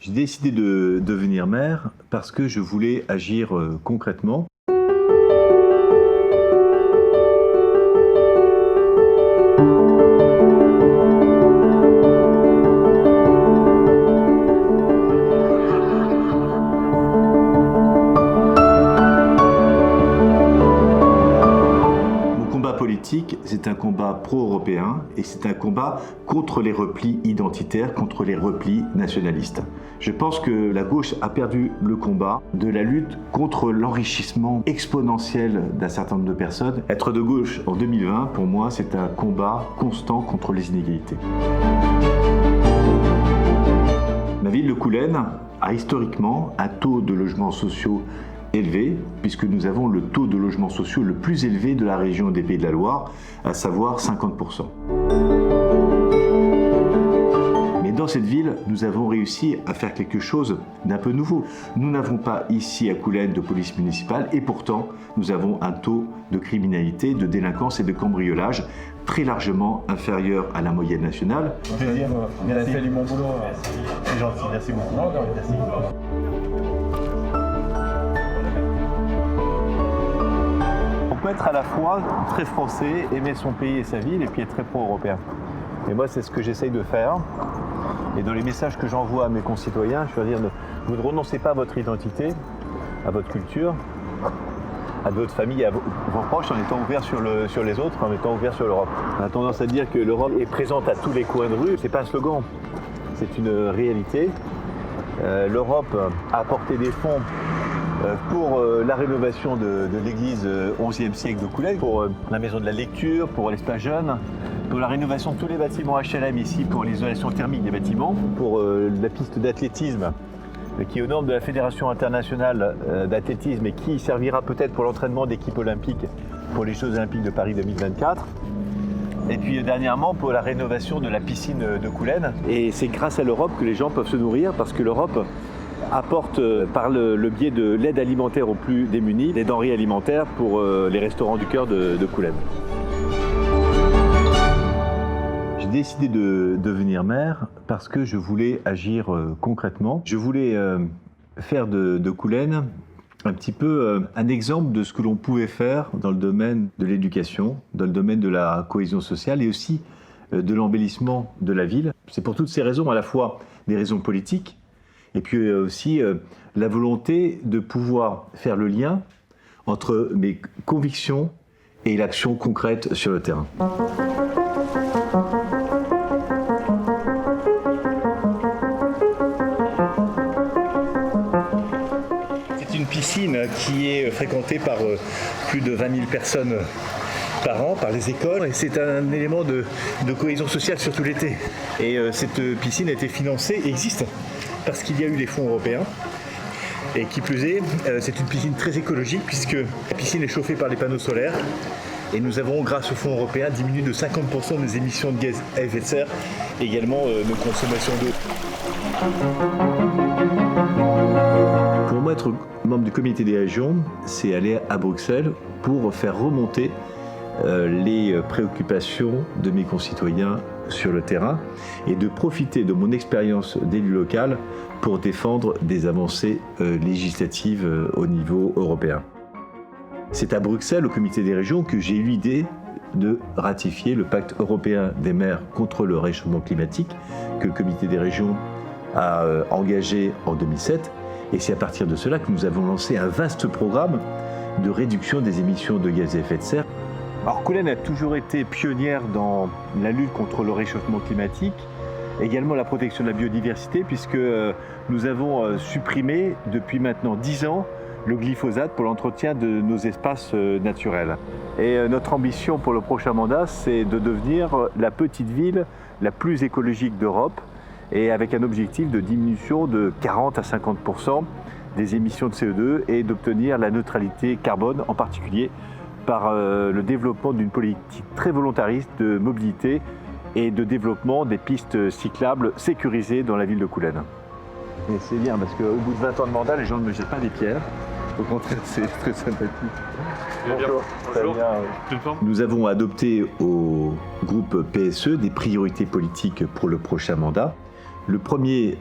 J'ai décidé de devenir maire parce que je voulais agir concrètement. Politique, c'est un combat pro-européen et c'est un combat contre les replis identitaires, contre les replis nationalistes. Je pense que la gauche a perdu le combat de la lutte contre l'enrichissement exponentiel d'un certain nombre de personnes. Être de gauche en 2020, pour moi, c'est un combat constant contre les inégalités. Ma ville de Coulennes a historiquement un taux de logements sociaux élevé, puisque nous avons le taux de logements sociaux le plus élevé de la région des Pays de la Loire, à savoir 50%. Mais dans cette ville, nous avons réussi à faire quelque chose d'un peu nouveau. Nous n'avons pas ici à Coulennes de police municipale et pourtant nous avons un taux de criminalité, de délinquance et de cambriolage très largement inférieur à la moyenne nationale. Vous avez fait du bon boulot. C'est gentil, merci beaucoup. Merci. On peut être à la fois très français, aimer son pays et sa ville, et puis être très pro-européen. Et moi, c'est ce que j'essaye de faire. Et dans les messages que j'envoie à mes concitoyens, je veux dire, vous ne renoncez pas à votre identité, à votre culture, à votre famille, à vos proches, en étant ouvert sur les autres, en étant ouvert sur l'Europe. On a tendance à dire que l'Europe est présente à tous les coins de rue. C'est pas un slogan, c'est une réalité. L'Europe a apporté des fonds pour la rénovation de l'église 11e siècle de Coulennes, pour la maison de la lecture, pour l'espace jeune, pour la rénovation de tous les bâtiments HLM ici, pour l'isolation thermique des bâtiments, pour la piste d'athlétisme qui est aux normes de la Fédération internationale d'athlétisme et qui servira peut-être pour l'entraînement d'équipes olympiques pour les Jeux olympiques de Paris 2024. Et puis dernièrement pour la rénovation de la piscine de Coulennes. Et c'est grâce à l'Europe que les gens peuvent se nourrir, parce que l'Europe apporte par le biais de l'aide alimentaire aux plus démunis des denrées alimentaires pour les restaurants du cœur de Coulennes. J'ai décidé de devenir maire parce que je voulais agir concrètement. Je voulais faire de Coulennes un petit peu un exemple de ce que l'on pouvait faire dans le domaine de l'éducation, dans le domaine de la cohésion sociale et aussi de l'embellissement de la ville. C'est pour toutes ces raisons, à la fois des raisons politiques, et puis aussi la volonté de pouvoir faire le lien entre mes convictions et l'action concrète sur le terrain. C'est une piscine qui est fréquentée par plus de 20 000 personnes par an, par les écoles, et c'est un élément de cohésion sociale surtout l'été. Et cette piscine a été financée, existe, parce qu'il y a eu les fonds européens. Et qui plus est, c'est une piscine très écologique puisque la piscine est chauffée par les panneaux solaires. Et nous avons, grâce aux fonds européens, diminué de 50% nos émissions de gaz à effet de serre et également nos consommations d'eau. Pour moi, être membre du comité des régions, c'est aller à Bruxelles pour faire remonter les préoccupations de mes concitoyens sur le terrain et de profiter de mon expérience d'élu local pour défendre des avancées législatives au niveau européen. C'est à Bruxelles, au comité des régions, que j'ai eu l'idée de ratifier le pacte européen des maires contre le réchauffement climatique que le comité des régions a engagé en 2007. Et c'est à partir de cela que nous avons lancé un vaste programme de réduction des émissions de gaz à effet de serre. Alors Coulennes a toujours été pionnière dans la lutte contre le réchauffement climatique, également la protection de la biodiversité, puisque nous avons supprimé depuis maintenant 10 ans le glyphosate pour l'entretien de nos espaces naturels. Et notre ambition pour le prochain mandat, c'est de devenir la petite ville la plus écologique d'Europe, et avec un objectif de diminution de 40 à 50% des émissions de CO2 et d'obtenir la neutralité carbone, en particulier par le développement d'une politique très volontariste de mobilité et de développement des pistes cyclables sécurisées dans la ville de Coulennes. Et c'est bien parce qu'au bout de 20 ans de mandat, les gens ne me jettent pas des pierres. Au contraire, c'est très sympathique. Bonjour. Bonjour. Nous avons adopté au groupe PSE des priorités politiques pour le prochain mandat. Le premier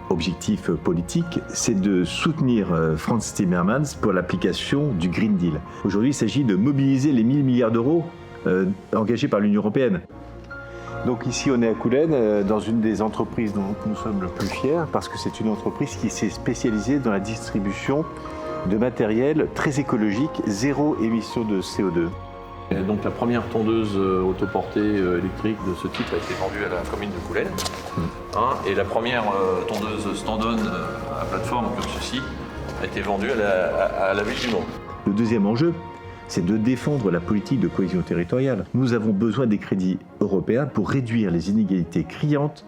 objectif politique, c'est de soutenir Frans Timmermans pour l'application du Green Deal. Aujourd'hui, il s'agit de mobiliser les 1 000 milliards d'euros engagés par l'Union européenne. Donc ici, on est à Coulennes, dans une des entreprises dont nous sommes le plus fiers, parce que c'est une entreprise qui s'est spécialisée dans la distribution de matériel très écologique, zéro émission de CO2. Et donc la première tondeuse autoportée électrique de ce type a été vendue à la commune de Coulennes. Et la première tondeuse stand-on à plateforme comme ceci a été vendue à la ville du Mans. Le deuxième enjeu, c'est de défendre la politique de cohésion territoriale. Nous avons besoin des crédits européens pour réduire les inégalités criantes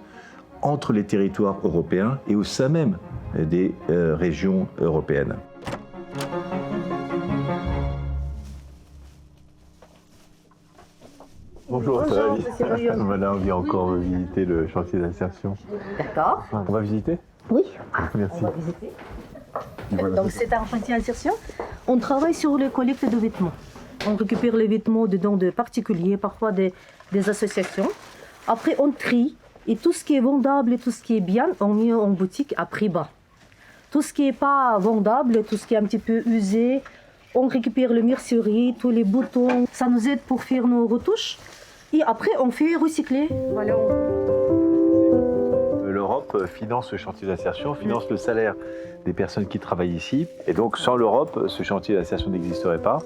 entre les territoires européens et au sein même des régions européennes. Bonjour, Bonjour, monsieur Rion. Voilà, on vient encore visiter le chantier d'insertion. D'accord. On va visiter? Oui, Merci. on va visiter. Donc c'est un chantier d'insertion. On travaille sur les collectes de vêtements. On récupère les vêtements dedans de particuliers, parfois des associations. Après on trie et tout ce qui est vendable et tout ce qui est bien, on met en boutique à prix bas. Tout ce qui n'est pas vendable, tout ce qui est un petit peu usé, on récupère le mercerie, tous les boutons. Ça nous aide pour faire nos retouches. Et après, on fait recycler. Voilà. L'Europe finance ce chantier d'insertion, finance le salaire des personnes qui travaillent ici. Et donc, sans l'Europe, ce chantier d'insertion n'existerait pas.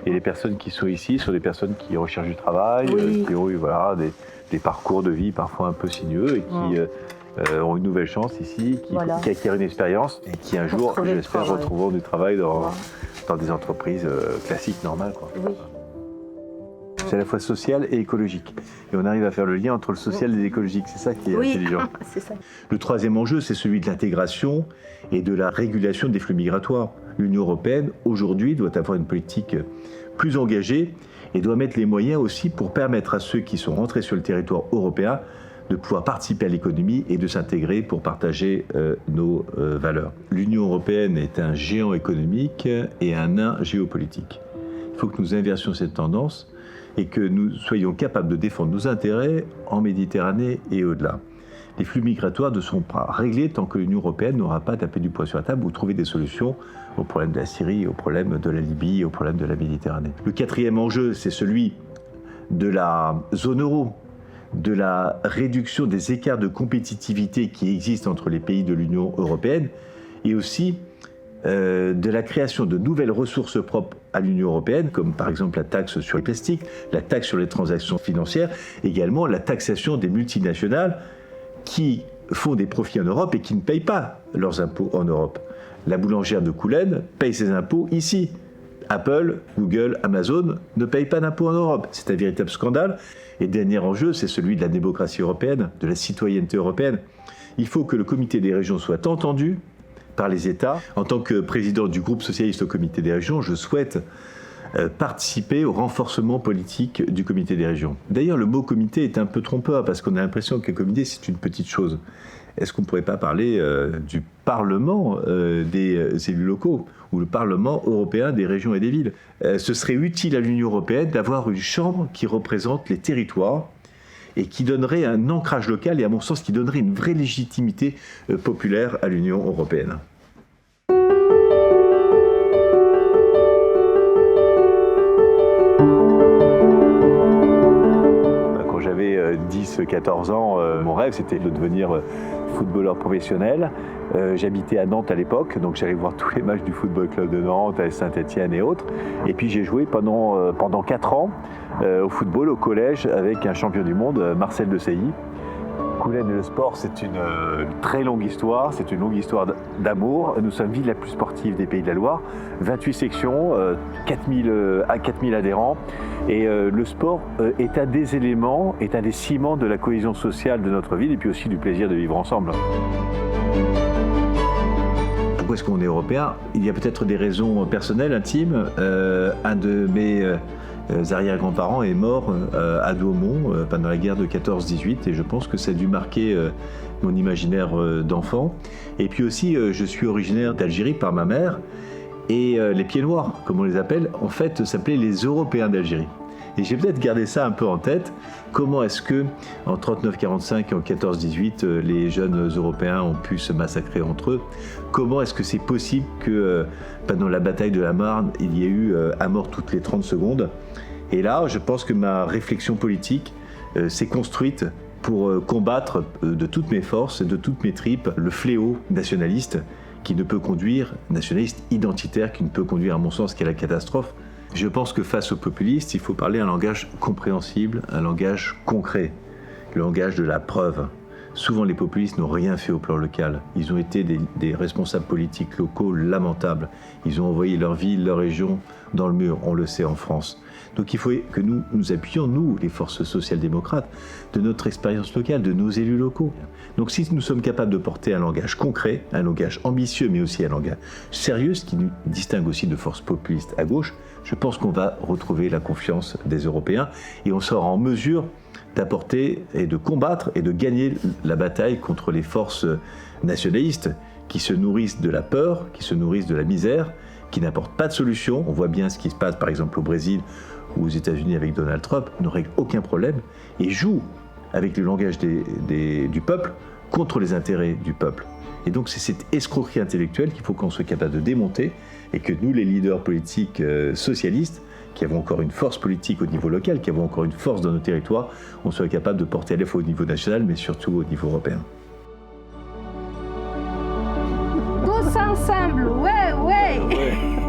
Et les personnes qui sont ici sont des personnes qui recherchent du travail, Oui. qui ont eu des parcours de vie parfois un peu sinueux et qui ont une nouvelle chance ici, qui acquièrent une expérience et qui un jour, j'espère, retrouveront du travail dans des entreprises classiques, normales, quoi. Oui. C'est à la fois social et écologique. Et on arrive à faire le lien entre le social et l'écologique. C'est ça qui est intelligent. C'est ça. Le troisième enjeu, c'est celui de l'intégration et de la régulation des flux migratoires. L'Union européenne, aujourd'hui, doit avoir une politique plus engagée et doit mettre les moyens aussi pour permettre à ceux qui sont rentrés sur le territoire européen de pouvoir participer à l'économie et de s'intégrer pour partager nos valeurs. L'Union européenne est un géant économique et un nain géopolitique. Il faut que nous inversions cette tendance et que nous soyons capables de défendre nos intérêts en Méditerranée et au-delà. Les flux migratoires ne seront pas réglés tant que l'Union européenne n'aura pas tapé du poing sur la table ou trouvé des solutions aux problèmes de la Syrie, aux problèmes de la Libye, aux problèmes de la Méditerranée. Le quatrième enjeu, c'est celui de la zone euro, de la réduction des écarts de compétitivité qui existent entre les pays de l'Union européenne et aussi de la création de nouvelles ressources propres à l'Union européenne, comme par exemple la taxe sur les plastiques, la taxe sur les transactions financières, également la taxation des multinationales qui font des profits en Europe et qui ne payent pas leurs impôts en Europe. La boulangère de Coulennes paye ses impôts ici. Apple, Google, Amazon ne payent pas d'impôts en Europe. C'est un véritable scandale. Et dernier enjeu, c'est celui de la démocratie européenne, de la citoyenneté européenne. Il faut que le comité des régions soit entendu par les États. En tant que président du groupe socialiste au comité des régions, je souhaite participer au renforcement politique du comité des régions. D'ailleurs, le mot comité est un peu trompeur parce qu'on a l'impression que le comité, c'est une petite chose. Est-ce qu'on ne pourrait pas parler du Parlement des élus locaux ou le Parlement européen des régions et des villes? Ce serait utile à l'Union européenne d'avoir une chambre qui représente les territoires et qui donnerait un ancrage local et à mon sens qui donnerait une vraie légitimité populaire à l'Union européenne. Quand j'avais 10-14 ans, mon rêve c'était de devenir footballeur professionnel. J'habitais à Nantes à l'époque, donc j'allais voir tous les matchs du Football Club de Nantes, à Saint-Étienne et autres. Et puis j'ai joué pendant 4 ans au football au collège avec un champion du monde, Marcel Desailly. Coulennes et le sport, c'est une très longue histoire, c'est une longue histoire d'amour. Nous sommes ville la plus sportive des Pays de la Loire, 28 sections, 4000 adhérents. Et le sport est un des éléments, est un des ciments de la cohésion sociale de notre ville et puis aussi du plaisir de vivre ensemble. Pourquoi est-ce qu'on est européen? Il y a peut-être des raisons personnelles, intimes. Un de mes arrière-grands-parents est mort à Douaumont pendant la guerre de 14-18 et je pense que ça a dû marquer mon imaginaire d'enfant. Et puis aussi, je suis originaire d'Algérie par ma mère et les Pieds Noirs, comme on les appelle, en fait, s'appelaient les Européens d'Algérie. Et j'ai peut-être gardé ça un peu en tête. Comment est-ce que, en 39-45 et en 14-18, les jeunes Européens ont pu se massacrer entre eux? Comment est-ce que c'est possible que, pendant la bataille de la Marne, il y ait eu un mort toutes les 30 secondes? Et là, je pense que ma réflexion politique s'est construite pour combattre de toutes mes forces et de toutes mes tripes le fléau nationaliste nationaliste identitaire, qui ne peut conduire, à mon sens, qu'à la catastrophe. Je pense que face aux populistes, il faut parler un langage compréhensible, un langage concret, le langage de la preuve. Souvent, les populistes n'ont rien fait au plan local. Ils ont été des responsables politiques locaux lamentables. Ils ont envoyé leur ville, leur région dans le mur, on le sait en France. Donc il faut que nous nous appuyions, nous, les forces social-démocrates, de notre expérience locale, de nos élus locaux. Donc si nous sommes capables de porter un langage concret, un langage ambitieux, mais aussi un langage sérieux, ce qui nous distingue aussi de forces populistes à gauche, je pense qu'on va retrouver la confiance des Européens et on sera en mesure d'apporter et de combattre et de gagner la bataille contre les forces nationalistes qui se nourrissent de la peur, qui se nourrissent de la misère, qui n'apportent pas de solution. On voit bien ce qui se passe par exemple au Brésil ou aux États-Unis avec Donald Trump, ne règle aucun problème et joue avec le langage du peuple contre les intérêts du peuple. Et donc c'est cette escroquerie intellectuelle qu'il faut qu'on soit capable de démonter et que nous, les leaders politiques socialistes, qui avons encore une force politique au niveau local, qui avons encore une force dans nos territoires, on soit capable de porter à la fois au niveau national, mais surtout au niveau européen. Tous ensemble, ouais.